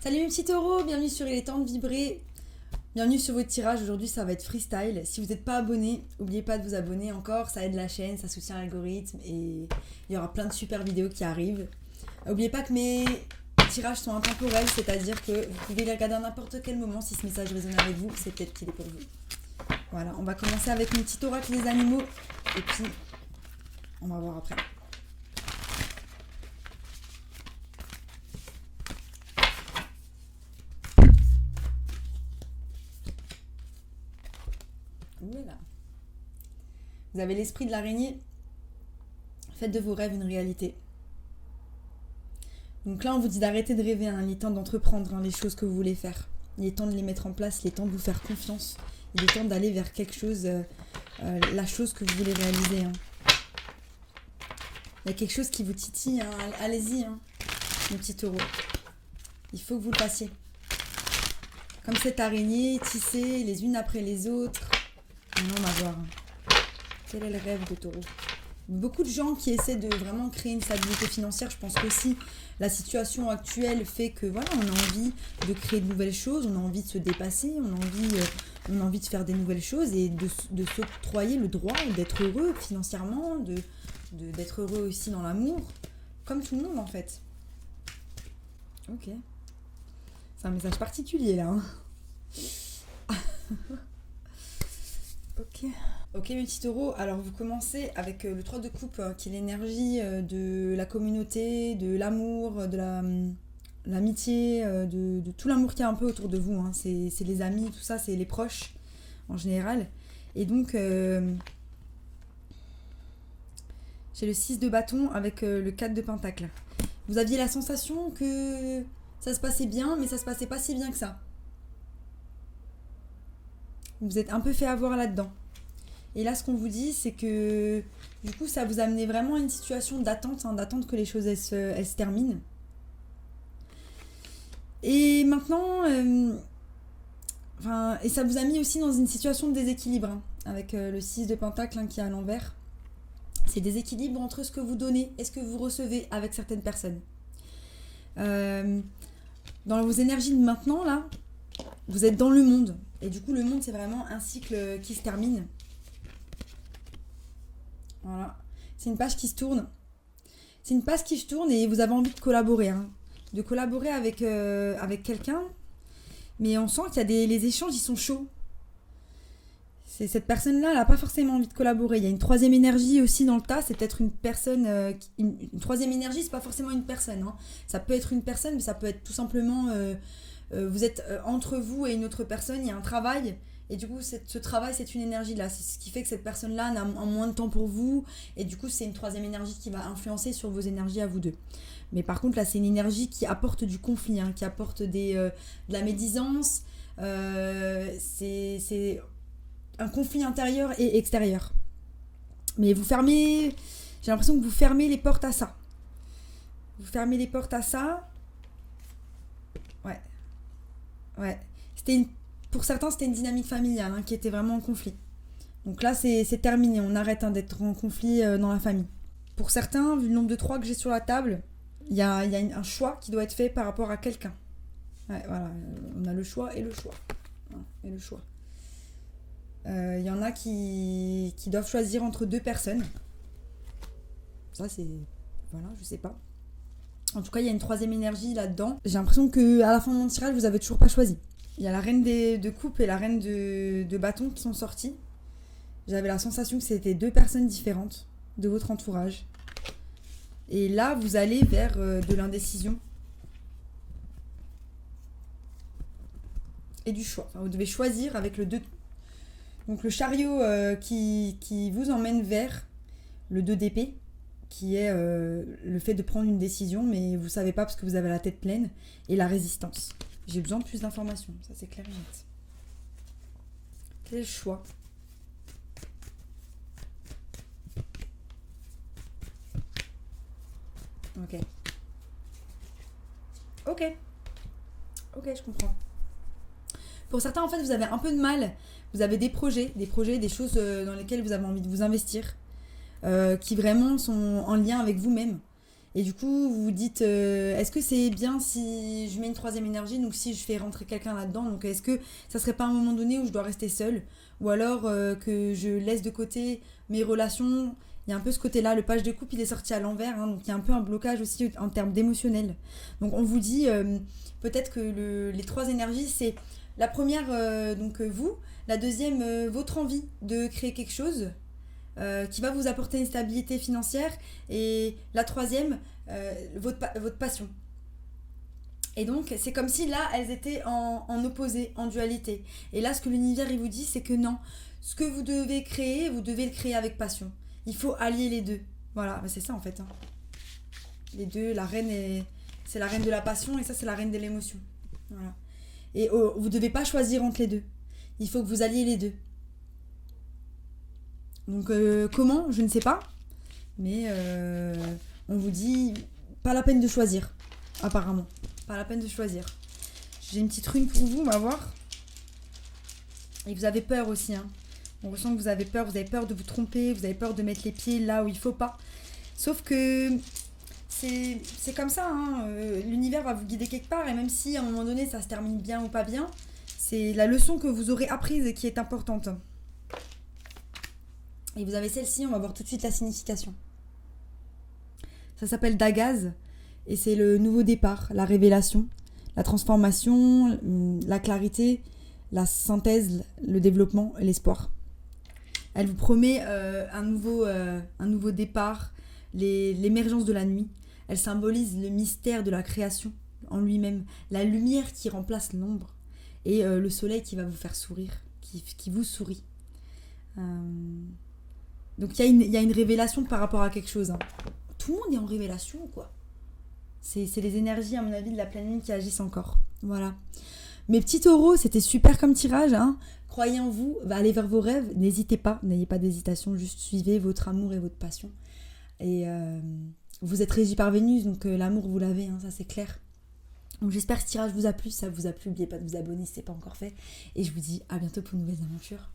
Salut mes petits taureaux, bienvenue sur Il est temps de vibrer. Bienvenue sur votre tirage. Aujourd'hui ça va être freestyle. Si vous n'êtes pas abonné, n'oubliez pas de vous abonner encore. Ça aide la chaîne, ça soutient l'algorithme et il y aura plein de super vidéos qui arrivent. N'oubliez pas que mes tirages sont intemporels, c'est-à-dire que vous pouvez les regarder à n'importe quel moment. Si ce message résonne avec vous, c'est peut-être qu'il est pour vous. Voilà, on va commencer avec une petite oracle des animaux et puis on va voir après. Oulala. Vous avez l'esprit de l'araignée. Faites de vos rêves une réalité. Donc là, on vous dit d'arrêter de rêver. Il est temps d'entreprendre les choses que vous voulez faire. Il est temps de les mettre en place. Il est temps de vous faire confiance. Il est temps d'aller vers quelque chose, la chose que vous voulez réaliser. Il y a quelque chose qui vous titille. Allez-y, mes petits taureaux. Il faut que vous le fassiez. Comme cette araignée, tissée les unes après les autres. Maintenant, on va voir. Quel est le rêve de taureau? Beaucoup de gens qui essaient de vraiment créer une stabilité financière, je pense qu'aussi la situation actuelle fait que voilà, on a envie de créer de nouvelles choses, on a envie de se dépasser, on a envie de faire des nouvelles choses et de s'octroyer le droit d'être heureux financièrement, d'être heureux aussi dans l'amour, comme tout le monde en fait. Ok. C'est un message particulier là. Ok mes petits taureaux, alors vous commencez avec le 3 de coupe qui est l'énergie de la communauté, de l'amour, de l'amitié, de tout l'amour qu'il y a un peu autour de vous. C'est les amis, tout ça, c'est les proches en général. Et donc j'ai le 6 de bâton avec le 4 de pentacle. Vous aviez la sensation que ça se passait bien, mais ça se passait pas si bien que ça. Vous êtes un peu fait avoir là-dedans. Et là, ce qu'on vous dit, c'est que du coup, ça vous a amené vraiment à une situation d'attente, d'attente que les choses elles se terminent. Et maintenant, et ça vous a mis aussi dans une situation de déséquilibre, avec le 6 de pentacle qui est à l'envers. C'est déséquilibre entre ce que vous donnez et ce que vous recevez avec certaines personnes. Dans vos énergies de maintenant, là, vous êtes dans le monde. Et du coup, le monde, c'est vraiment un cycle qui se termine. Voilà. C'est une page qui se tourne. C'est une page qui se tourne et vous avez envie de collaborer. De collaborer avec quelqu'un. Mais on sent qu'il y a les échanges, ils sont chauds. Cette personne-là, elle n'a pas forcément envie de collaborer. Il y a une troisième énergie aussi dans le tas. C'est peut-être une personne... une troisième énergie, c'est pas forcément une personne. Ça peut être une personne, mais ça peut être tout simplement... vous êtes entre vous et une autre personne, il y a un travail et du coup ce travail c'est une énergie là, c'est ce qui fait que cette personne là a moins de temps pour vous et du coup c'est une troisième énergie qui va influencer sur vos énergies à vous deux. Mais par contre là c'est une énergie qui apporte du conflit, qui apporte de la médisance, c'est un conflit intérieur et extérieur. Mais vous fermez, j'ai l'impression que vous fermez les portes à ça. Vous fermez les portes à ça. Ouais, pour certains, c'était une dynamique familiale qui était vraiment en conflit. Donc là, c'est terminé. On arrête d'être en conflit dans la famille. Pour certains, vu le nombre de 3 que j'ai sur la table, il y a un choix qui doit être fait par rapport à quelqu'un. Ouais, voilà, on a le choix et le choix. Et le choix. Il y en a qui doivent choisir entre 2 personnes. Ça, c'est... Voilà, je sais pas. En tout cas, il y a une troisième énergie là-dedans. J'ai l'impression qu'à la fin de mon tirage, vous avez toujours pas choisi. Il y a la reine de coupe et la reine de bâton qui sont sorties. J'avais la sensation que c'était 2 personnes différentes de votre entourage. Et là, vous allez vers de l'indécision. Et du choix. Enfin, vous devez choisir avec le 2. Donc le chariot qui vous emmène vers le 2 d'épée, qui est le fait de prendre une décision, mais vous savez pas parce que vous avez la tête pleine, et la résistance. J'ai besoin de plus d'informations, ça c'est clair et net. Quel est le choix? Ok, je comprends. Pour certains, en fait, vous avez un peu de mal. Vous avez des projets, des choses dans lesquelles vous avez envie de vous investir. Qui vraiment sont en lien avec vous-même. Et du coup, vous vous dites, est-ce que c'est bien si je mets une troisième énergie, donc si je fais rentrer quelqu'un là-dedans, donc est-ce que ça serait pas un moment donné où je dois rester seule, ou alors que je laisse de côté mes relations. Il y a un peu ce côté-là, le page de coupe, il est sorti à l'envers, hein, donc il y a un peu un blocage aussi en termes d'émotionnel. Donc on vous dit, peut-être que les trois énergies, c'est la première, vous, la deuxième, votre envie de créer quelque chose, qui va vous apporter une stabilité financière, et la troisième, votre passion. Et donc, c'est comme si là, elles étaient en opposé, en dualité. Et là, ce que l'univers, il vous dit, c'est que non, ce que vous devez créer, vous devez le créer avec passion. Il faut allier les deux. Voilà, c'est ça en fait. Hein. Les deux, c'est la reine de la passion, et ça, c'est la reine de l'émotion. Voilà. Et vous ne devez pas choisir entre les deux. Il faut que vous alliez les deux. Donc, comment? Je ne sais pas. Mais on vous dit, pas la peine de choisir, apparemment. Pas la peine de choisir. J'ai une petite rune pour vous, on va voir. Et vous avez peur aussi, hein. On ressent que vous avez peur de vous tromper, vous avez peur de mettre les pieds là où il faut pas. Sauf que c'est comme ça, hein. L'univers va vous guider quelque part, et même si à un moment donné ça se termine bien ou pas bien, c'est la leçon que vous aurez apprise qui est importante. Et vous avez celle-ci, on va voir tout de suite la signification. Ça s'appelle Dagaz, et c'est le nouveau départ, la révélation, la transformation, la clarité, la synthèse, le développement et l'espoir. Elle vous promet un nouveau départ, l'émergence de la nuit. Elle symbolise le mystère de la création en lui-même, la lumière qui remplace l'ombre, et le soleil qui va vous faire sourire, qui vous sourit. Donc il y a une révélation par rapport à quelque chose. Hein. Tout le monde est en révélation, quoi. C'est les énergies, à mon avis, de la pleine lune qui agissent encore. Voilà. Mes petits taureaux, c'était super comme tirage. Hein. Croyez en vous, allez vers vos rêves. N'hésitez pas, n'ayez pas d'hésitation. Juste suivez votre amour et votre passion. Et vous êtes régi par Vénus, donc l'amour, vous l'avez, hein, ça c'est clair. Donc j'espère que ce tirage vous a plu. Si ça vous a plu, n'oubliez pas de vous abonner si ce n'est pas encore fait. Et je vous dis à bientôt pour de nouvelles aventures.